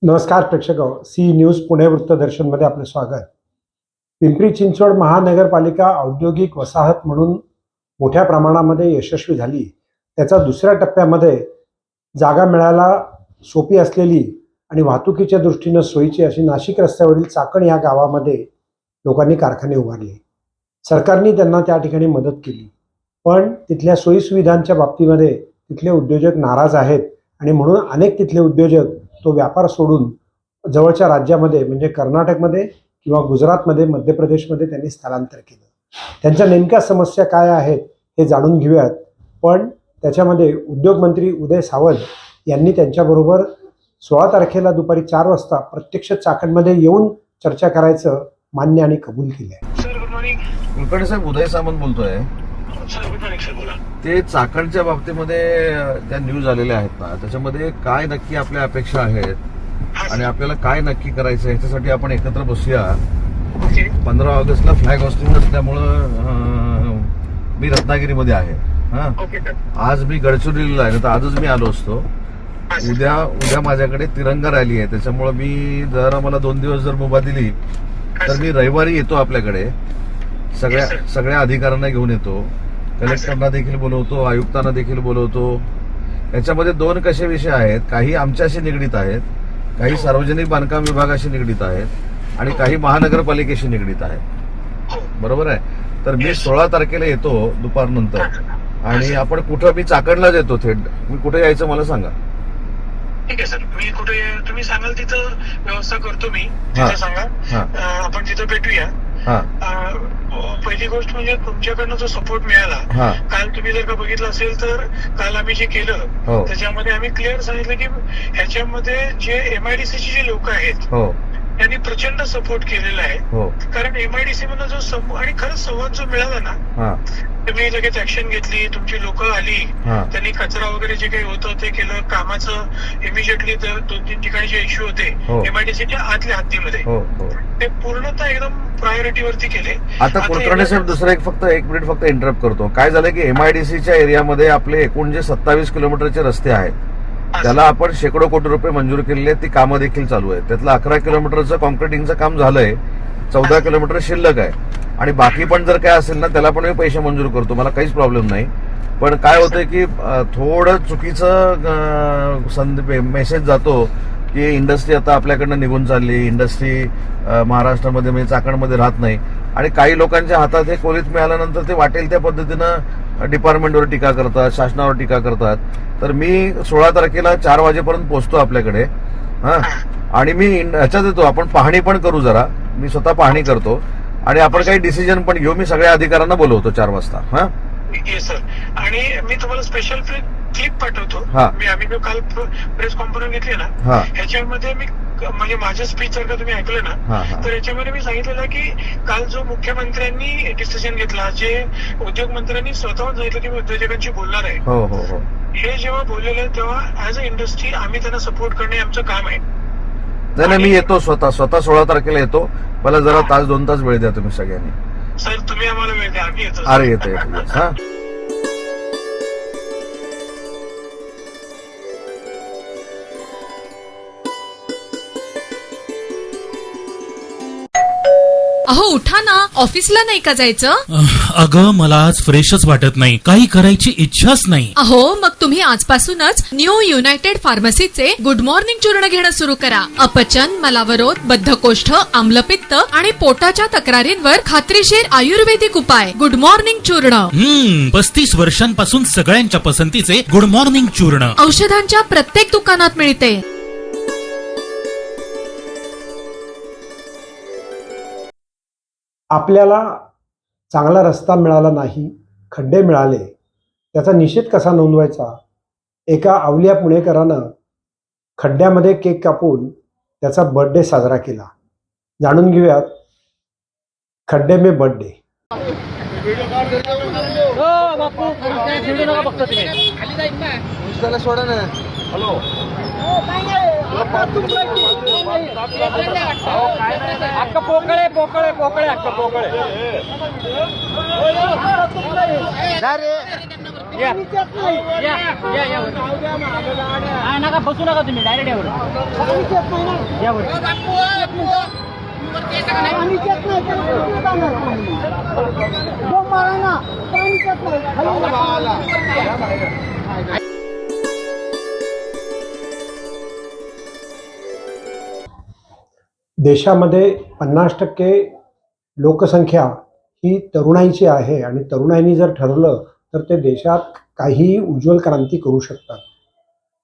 नमस्कार प्रेक्षक C news Pune वृत्तदर्शनमध्ये आपले स्वागत। पिंपरी चिंचवड महानगरपालिका औद्योगिक वसाहत म्हणून मोठ्या प्रमाणामध्ये यशस्वी झाली। त्याचा दुसऱ्या टप्प्यामध्ये जागा मिळायला सोपी असलेली आणि वाहतुकीच्या दृष्टीने सोयीची अशी नाशिक रस्त्यावरील चाकण या गावामध्ये लोकांनी कारखाने उभारले। सरकारने त्यांना त्या ठिकाणी मदत केली, पण तिथल्या सोयी सुविधांच्या बाबतीमध्ये तिथले उद्योजक नाराज आहेत आणि म्हणून अनेक तिथले उद्योजक तो व्यापार सोडून जवळच्या राज्यामध्ये म्हणजे कर्नाटकमध्ये किंवा गुजरातमध्ये, मध्य प्रदेशमध्ये त्यांनी स्थलांतर केलं। त्यांच्या नेमक्या समस्या काय आहेत हे जाणून घेऊयात, पण त्याच्यामध्ये उद्योग मंत्री उदय सामंत यांनी त्यांच्याबरोबर 16 तारखेला दुपारी 4 वाजता प्रत्यक्ष चाकणमध्ये येऊन चर्चा करायचं मान्य आणि कबूल केलं आहे। Sir good morning. कुलकर्णी साहेब, उदय सामंत बोलतोय। सर गुड मॉर्निंग सर, बोला। ते चाकणच्या बाबतीमध्ये ज्या न्यूज आलेल्या आहेत ना, त्याच्यामध्ये काय नक्की आपल्या अपेक्षा आहेत आणि आपल्याला काय नक्की करायचं याच्यासाठी आपण एकत्र बसूया। ओके। 15 ऑगस्टला फ्लॅग हॉस्टिंग असल्यामुळं मी रत्नागिरीमध्ये आहे। Okay sir. आज मी गडचिरोलीला आहे, तर आजच मी आलो असतो। उद्या माझ्याकडे तिरंगा रॅली आहे, त्याच्यामुळे मी जर मला 2 दिवस जर मुभा दिली तर मी रविवारी येतो आपल्याकडे। सगळ्या अधिकाऱ्यांना घेऊन येतो, कलेक्टरना देखील बोलवतो, आयुक्तांना देखील बोलवतो। याच्यामध्ये 2 कसे विषय आहेत, काही आमच्याशी निगडीत आहेत, काही सार्वजनिक बांधकाम विभागाशी निगडीत आहेत आणि काही महानगरपालिकेशी निगडीत आहेत। बरोबर आहे। तर मी 16 तारखेला येतो दुपारनंतर आणि आपण कुठं, मी चाकणलाच येतो थेट। मी कुठे यायचं मला सांगा। ठीक आहे सर, मी कुठे तुम्ही सांगाल तिथं व्यवस्था करतो मी, तिथे सांगा आपण तिथं भेटूया। पहिली गोष्ट म्हणजे तुमच्याकडनं जो सपोर्ट मिळाला, काल तुम्ही जर का बघितलं असेल तर काल आम्ही जे केलं त्याच्यामध्ये आम्ही क्लिअर सांगितलं की ह्याच्यामध्ये जे MIDC चे जे लोक आहेत त्यांनी प्रचंड सपोर्ट केलेला आहे। कारण MIDC मधून जो आणि खरंच संवाद जो मिळाला ना, तुम्ही लगेच ऍक्शन घेतली, तुमची लोक आली, त्यांनी कचरा वगैरे जे काही होतं ते केलं, कामाचं इमिजिएटली 2-3 ठिकाणी जे इश्यू होते MIDCच्या आतल्या हद्दीमध्ये ते पूर्णतः एकदम प्रायोरिटीवरती केले। आता कुलकर्णी साहेब, दुसरं फक्त 1 मिनिट फक्त इंटरप्ट करतो। काय झालं की MIDCच्या एरियामध्ये आपले एकूण जे 27 किलोमीटरचे रस्ते आहेत त्याला आपण शेकडो कोटी रुपये मंजूर केलेले आहेत, ती कामं देखील चालू आहेत। त्यातलं 11 किलोमीटरचं कॉन्क्रिटिंगचं काम झालंय, 14 किलोमीटर शिल्लक आहे आणि बाकी पण जर काय असेल ना त्याला पण मी पैसे मंजूर करतो, मला काहीच प्रॉब्लेम नाही। पण काय होतंय की थोडं चुकीचं मेसेज जातो की इंडस्ट्री आता आपल्याकडनं निघून चालली, इंडस्ट्री महाराष्ट्रामध्ये म्हणजे चाकणमध्ये राहत नाही आणि काही लोकांच्या हातात हे कोलीत मिळाल्यानंतर ते वाटेल त्या पद्धतीनं डिपार्टमेंटवर टीका करतात, शासनावर टीका करतात। तर मी 16 तारखेला 4 वाजेपर्यंत पोहोचतो आपल्याकडे आणि मी ह्याच्यात येतो, आपण पाहणी पण करू जरा, मी स्वतः पाहणी करतो आणि आपण काही डिसिजन पण घेऊ। मी सगळ्या अधिकाऱ्यांना बोलवतो 4 वाजता। येस सर, आणि मी तुम्हाला स्पेशल क्लिप पाठवतो। आम्ही जो काल प्रेस कॉन्फरन्स घेतली ना, ह्याच्यामध्ये मी म्हणजे माझं स्पीच जर का तुम्ही ऐकलं ना तर याच्यामध्ये मी सांगितलेलं की काल जो मुख्यमंत्र्यांनी डिसिजन घेतला, जे उद्योग मंत्र्यांनी स्वतःहून सांगितलं की मी उद्योजकांशी बोलणार आहे, हे जेव्हा बोललेलं आहे तेव्हा ऍज अ इंडस्ट्री आम्ही त्यांना सपोर्ट करणे आमचं काम आहे। नाही, मी येतो स्वतः 16 तारखेला येतो। मला जरा 1-2 तास वेळ द्या तुम्ही सगळ्यांनी। सर तुम्ही आम्हाला वेळ द्या, आम्ही येतो। अरे येतो। अहो उठा ना, ऑफिसला नाही का जायचं? अगं मला आज फ्रेशच वाटत नाही, काही करायची इच्छाच नाही। अहो मग तुम्ही आजपासूनच न्यू युनायटेड फार्मसीचे गुड मॉर्निंग चूर्ण घेणं सुरू करा। अपचन, मलावरोध, बद्धकोष्ठ, आम्लपित्त आणि पोटाच्या तक्रारींवर खात्रीशीर आयुर्वेदिक उपाय गुड मॉर्निंग चूर्ण। 35 वर्षांपासून सगळ्यांच्या पसंतीचे गुड मॉर्निंग चूर्ण औषधांच्या प्रत्येक दुकानात मिळते। आपल्याला चांगला रस्ता मिळाला नाही, खड्डे मिळाले, त्याचा निषेध कसा नोंदवायचा? एका अवलिया पुणेकरानं खड्ड्यामध्ये केक कापून त्याचा बर्थडे साजरा केला। जाणून घेऊयात खड्डे में बर्थडे। सोडा ना। हॅलो अक्क पोकळे पोकळे पोकळे अक्क पोकळे नका बसू नका तुम्ही डायरेक्ट यावर देशामध्ये 50% लोकसंख्या ही तरुणाईची आहे आणि तरुणाईनी जर ठरवलं तर ते देशात काहीही उज्ज्वल क्रांती करू शकतात.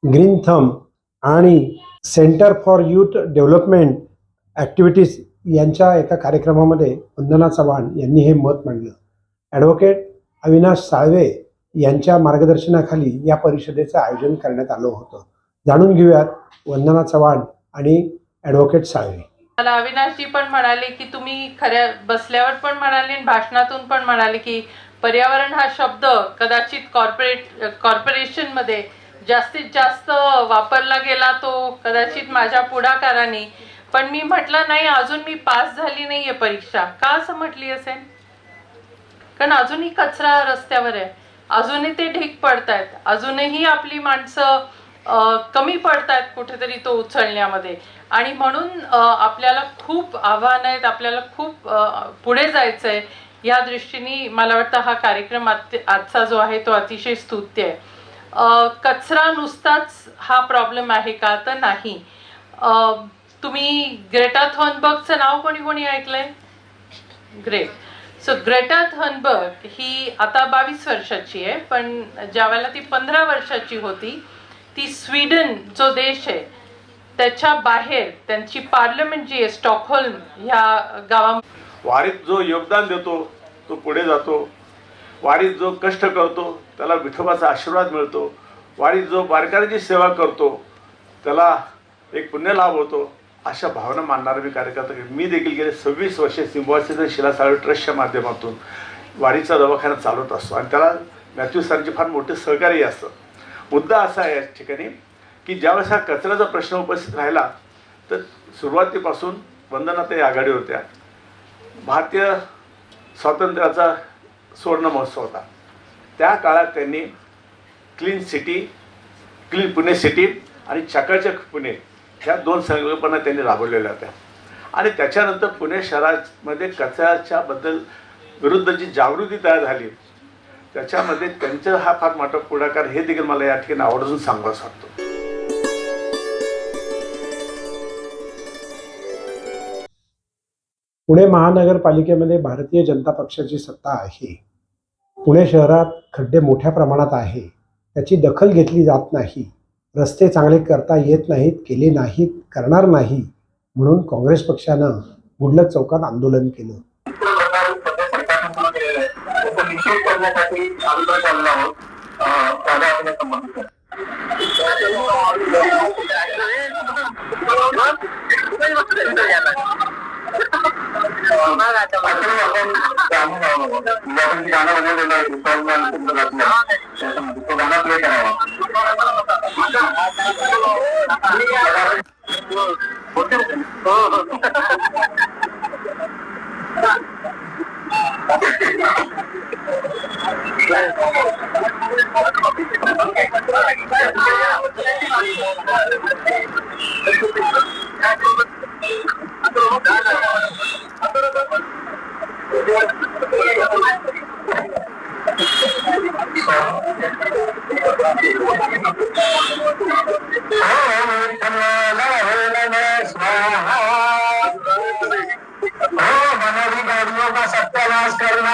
ग्रीन थंब आणि centre for youth development activities यांच्या एका कार्यक्रमामध्ये वंदना चव्हाण यांनी हे मत मांडलं. ॲडव्होकेट अविनाश साळवे यांच्या मार्गदर्शनाखाली या परिषदेचं आयोजन करण्यात आलं होतं. जाणून घेऊयात वंदना चव्हाण आणि ॲडव्होकेट साळवे. मला अविनाशजी पण म्हणाले की तुम्ही खऱ्या बसल्यावर पण म्हणाले आणि भाषणातून पण म्हणाले की पर्यावरण हा शब्द कदाचित कॉर्पोरेशन मध्ये जास्तीत जास्त वापरला गेला, तो कदाचित माझ्या पुढाकाराने. पण मी म्हटलं नाही, अजून मी पास झाली नाहीये परीक्षा. का असं म्हटली असेल? कारण अजूनही कचरा रस्त्यावर आहे, अजूनही ते ढीग पडतायत, अजूनही आपली माणसं कमी पडतायत कुठेतरी तो उचलण्यामध्ये. आणि म्हणून आपल्याला खूप आव्हान आहेत, आपल्याला खूप पुढे जायचंय. या दृष्टीने मला वाटतं हा कार्यक्रम आजचा जो आहे तो अतिशय स्तुत्य आहे. कचरा नुसताच हा प्रॉब्लेम आहे का? तर नाही. तुम्ही ग्रेटा थर्नबर्गचं नाव कोणी कोणी ऐकलंय? ग्रेट. सो ग्रेटा थर्नबर्ग ही आता 22 वर्षाची आहे, पण ज्या वेळेला ती 15 वर्षाची होती, ती स्वीडन जो देश आहे त्याच्या बाहेर त्यांची पार्लमेंट जी आहे स्टॉकहोल्म ह्या गावामध्ये. वारीत जो योगदान देतो तो पुढे जातो. वारीत जो कष्ट करतो त्याला विठोबाचा आशीर्वाद मिळतो. वारीत जो वारकऱ्याची सेवा करतो त्याला एक पुण्य लाभ होतो. अशा भावना मानणारा मी कार्यकर्ता. मी देखील गेले 26 वर्षे सिंहासन शिलासाळवे ट्रस्टच्या माध्यमातून वारीचा दवाखाना चालवत असतो आणि त्याला मॅथ्यू सरांचे फार मोठे सहकार्य असतं. मुद्दा असा आहे या ठिकाणी की ज्यावेळेस हा कचऱ्याचा प्रश्न उपस्थित राहिला तर सुरुवातीपासून वंदनाताई आघाडी होत्या. भारतीय स्वातंत्र्याचा सुवर्ण महोत्सव होता. त्या काळात त्यांनी clean city, clean Pune city आणि चकाचक पुणे ह्या 2 संकल्पना त्यांनी राबवलेल्या होत्या. आणि त्याच्यानंतर पुणे शहरामध्ये कचऱ्याच्या बद्दल विरुद्ध जी जागृती तयार झाली त्याच्यामध्ये त्यांचा हा फार मोठा पुढाकार हे देखील मला या ठिकाणी आवर्जून सांगावंसं वाटतं. पुणे महानगरपालिकेमध्ये भारतीय जनता पक्षाची सत्ता आहे. पुणे शहरात खड्डे मोठ्या प्रमाणात आहे, त्याची दखल घेतली जात नाही. रस्ते चांगले करता येत नाहीत, केले नाहीत, करणार नाही म्हणून काँग्रेस पक्षानं गुडलक चौकात आंदोलन केलं. सत्यानाश करना